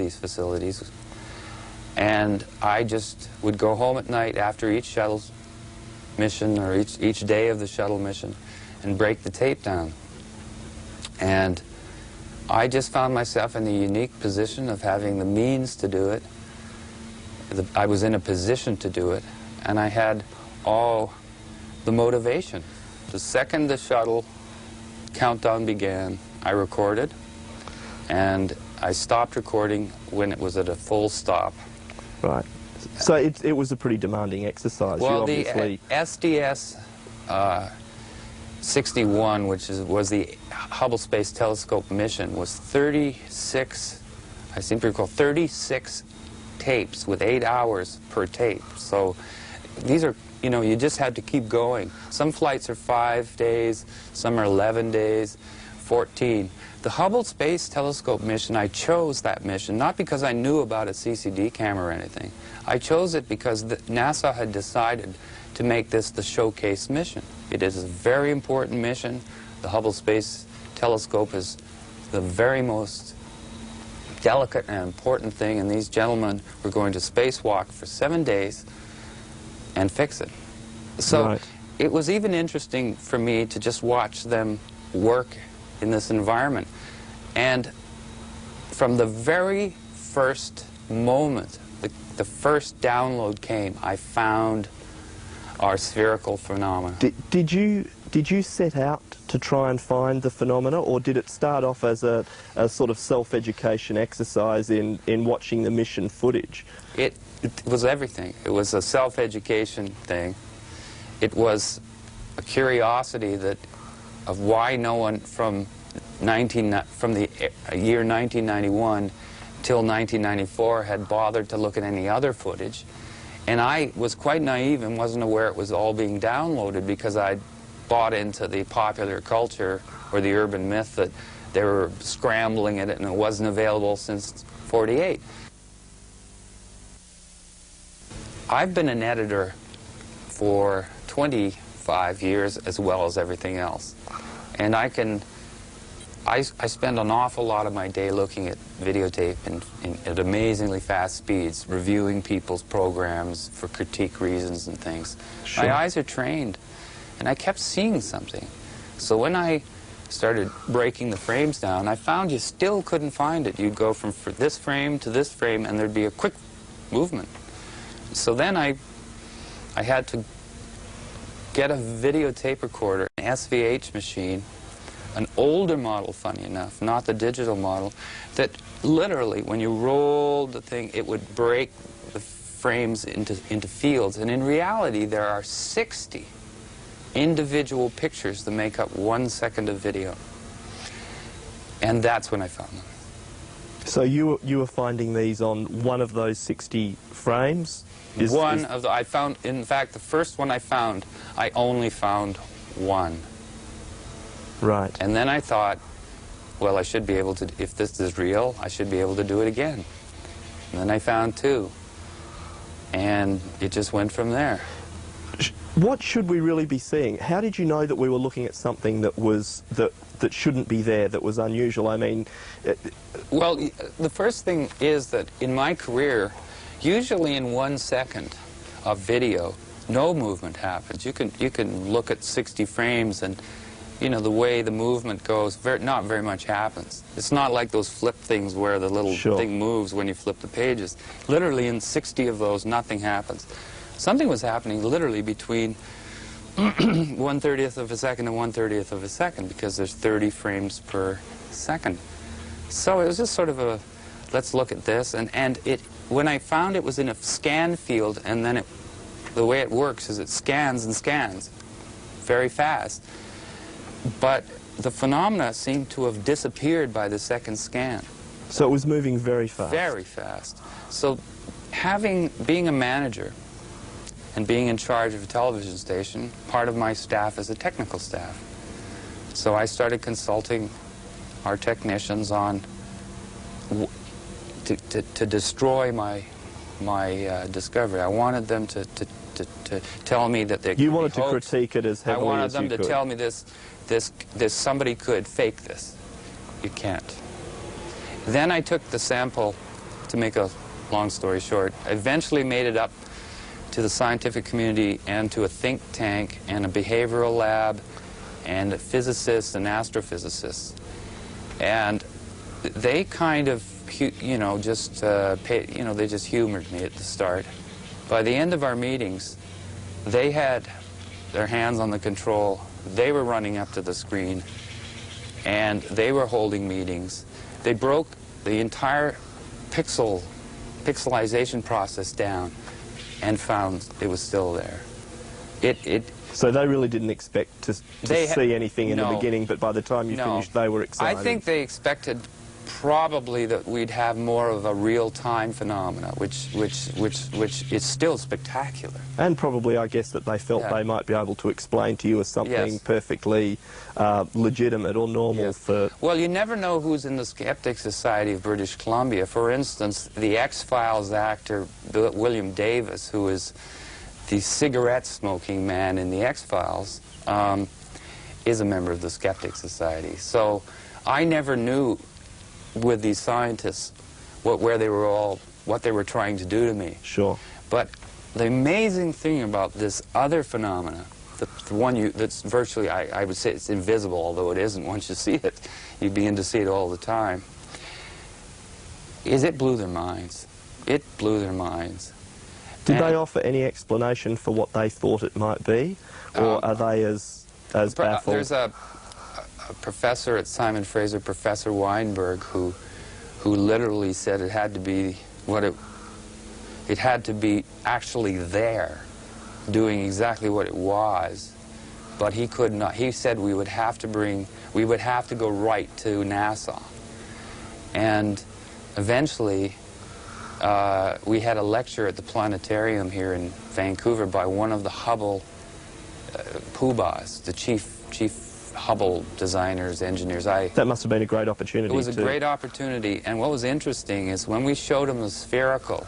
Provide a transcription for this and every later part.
these facilities. And I just would go home at night after each shuttle mission, or each day of the shuttle mission, and break the tape down. And I just found myself in the unique position of having the means to do it. I was in a position to do it, and I had all the motivation. The second the shuttle countdown began, I recorded, and I stopped recording when it was at a full stop. Right. So it was a pretty demanding exercise. Well, you obviously... the SDS 61, which was the Hubble Space Telescope mission, was 36, I seem to recall, 36 tapes with 8 hours per tape. So these are, you know, you just had to keep going. Some flights are 5 days, some are 11 days, 14. The Hubble Space Telescope mission, I chose that mission not because I knew about a CCD camera or anything. I chose it because NASA had decided to make this the showcase mission. It is a very important mission. The Hubble Space Telescope is the very most delicate and important thing, and these gentlemen were going to spacewalk for 7 days and fix it. So right. It was even interesting for me to just watch them work in this environment. And from the very first moment, the first download came, I found our spherical phenomena. Did you set out to try and find the phenomena, or did it start off as a sort of self-education exercise in watching the mission footage? It was everything. It was a self-education thing. It was a curiosity of why no one from the year 1991 till 1994 had bothered to look at any other footage. And I was quite naive and wasn't aware it was all being downloaded, because I'd bought into the popular culture or the urban myth that they were scrambling at it and it wasn't available since '48. I've been an editor for 25 years as well as everything else. And I spend an awful lot of my day looking at videotape at amazingly fast speeds, reviewing people's programs for critique reasons and things. Sure. My eyes are trained, and I kept seeing something. So when I started breaking the frames down, I found you still couldn't find it. You'd go from this frame to this frame, and there'd be a quick movement. So then I had to get a videotape recorder, an SVH machine, an older model, funny enough, not the digital model, that literally, when you rolled the thing, it would break the frames into fields. And in reality, there are 60 individual pictures that make up 1 second of video. And that's when I found them. So you were finding these on one of those 60 frames? I found, in fact, the first one I found, I only found one. Right. And then I thought, well, I should be able to, if this is real, I should be able to do it again. And then I found 2. And it just went from there. What should we really be seeing? How did you know that we were looking at something that was that shouldn't be there, that was unusual? I mean... Well, the first thing is that in my career, usually in 1 second of video, no movement happens. You can look at 60 frames and, you know, the way the movement goes, not very much happens. It's not like those flip things where the little Sure. thing moves when you flip the pages. Literally in 60 of those, nothing happens. Something was happening literally between 1/30th of a second and 1/30th of a second, because there's 30 frames per second. So it was just sort of a, let's look at this. And when I found it was in a scan field, and then the way it works is it scans and scans very fast. But the phenomena seemed to have disappeared by the second scan. So it was moving very fast? Very fast. So being a manager and being in charge of a television station, part of my staff is a technical staff. So I started consulting our technicians on to destroy my discovery. I wanted them to tell me that they You wanted to critique it as heavily as you could. I wanted them to tell me this somebody could fake this. You can't. Then I took the sample to make a long story short, eventually made it up to the scientific community and to a think tank and a behavioral lab and physicists and astrophysicists. And they kind of, you know, just they just humored me at the start. By the end of our meetings, they had their hands on the control. They were running up to the screen, and they were holding meetings. They broke the entire pixelization process down and found it was still there. So they really didn't expect to see anything in the beginning, but by the time you finished, they were excited. I think they expected probably that we'd have more of a real-time phenomena, which is still spectacular. And probably, I guess, that they felt they might be able to explain to you as something perfectly legitimate or normal for... Well, you never know who's in the Skeptic Society of British Columbia. For instance, the X-Files actor William Davis, who is the cigarette-smoking man in the X-Files, is a member of the Skeptic Society. So I never knew with these scientists what they were trying to do to me. Sure. But the amazing thing about this other phenomena, the one that's virtually, I would say it's invisible, although it isn't once you see it. You begin to see it all the time. Is it blew their minds. It blew their minds. Did they offer any explanation for what they thought it might be? Or are they as baffled? There's a professor at Simon Fraser, Professor Weinberg, who literally said it had to be it had to be actually there, doing exactly what it was, but he could not. He said we would have to go right to NASA, and eventually we had a lecture at the planetarium here in Vancouver by one of the Hubble poobahs, the chief Hubble designers, engineers. That must have been a great opportunity. It was a great opportunity, and what was interesting is when we showed him the spherical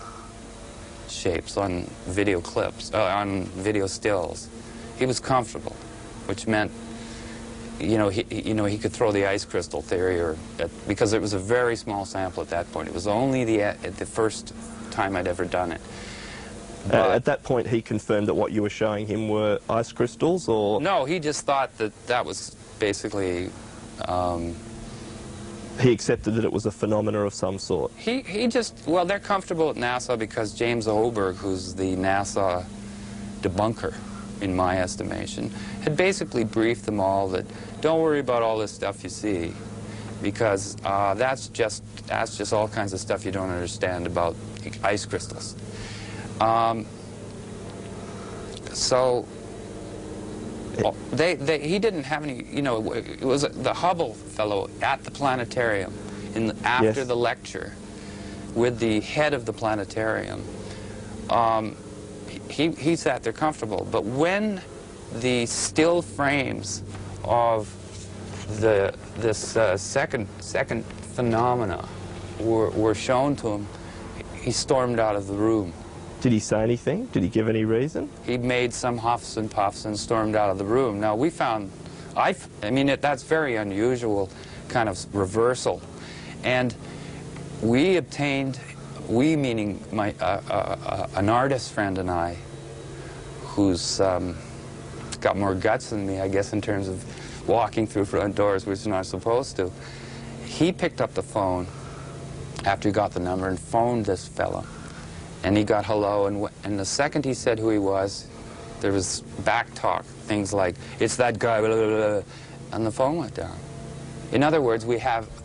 shapes on video clips, on video stills, he was comfortable, which meant, he could throw the ice crystal theory, because it was a very small sample at that point. It was only the first time I'd ever done it. At that point, he confirmed that what you were showing him were ice crystals, or...? No, he just thought that was basically... He accepted that it was a phenomena of some sort. He just... Well, they're comfortable at NASA because James Oberg, who's the NASA debunker, in my estimation, had basically briefed them all that don't worry about all this stuff you see, because that's just all kinds of stuff you don't understand about ice crystals. So he didn't have any, it was the Hubble fellow at the planetarium after the lecture with the head of the planetarium. He sat there comfortable, but when the still frames of this second phenomena were shown to him, he stormed out of the room. Did he say anything? Did he give any reason? He made some huffs and puffs and stormed out of the room. Now, we found, that's very unusual kind of reversal. And we obtained, meaning an artist friend and I, who's got more guts than me, I guess, in terms of walking through front doors, which is not supposed to. He picked up the phone after he got the number and phoned this fellow. And he got hello, and the second he said who he was, there was back talk, things like, it's that guy, blah, blah, blah, and the phone went down. In other words,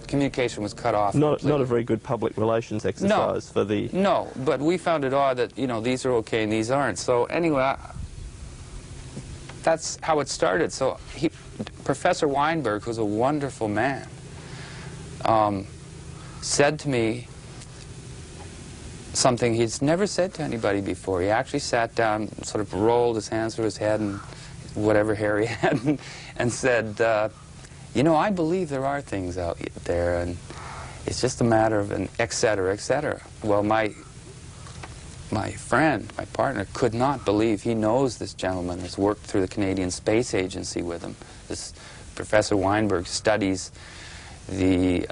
communication was cut off. Not a very good public relations exercise for the... No, but we found it odd that, these are okay and these aren't. So anyway, that's how it started. So Professor Weinberg, who's a wonderful man, said to me something he's never said to anybody before. He actually sat down, sort of rolled his hands through his head and whatever hair he had, and said, I believe there are things out there, and it's just a matter of an et cetera, et cetera. Well, my friend, my partner, could not believe. He knows this gentleman, has worked through the Canadian Space Agency with him. This Professor Weinberg studies the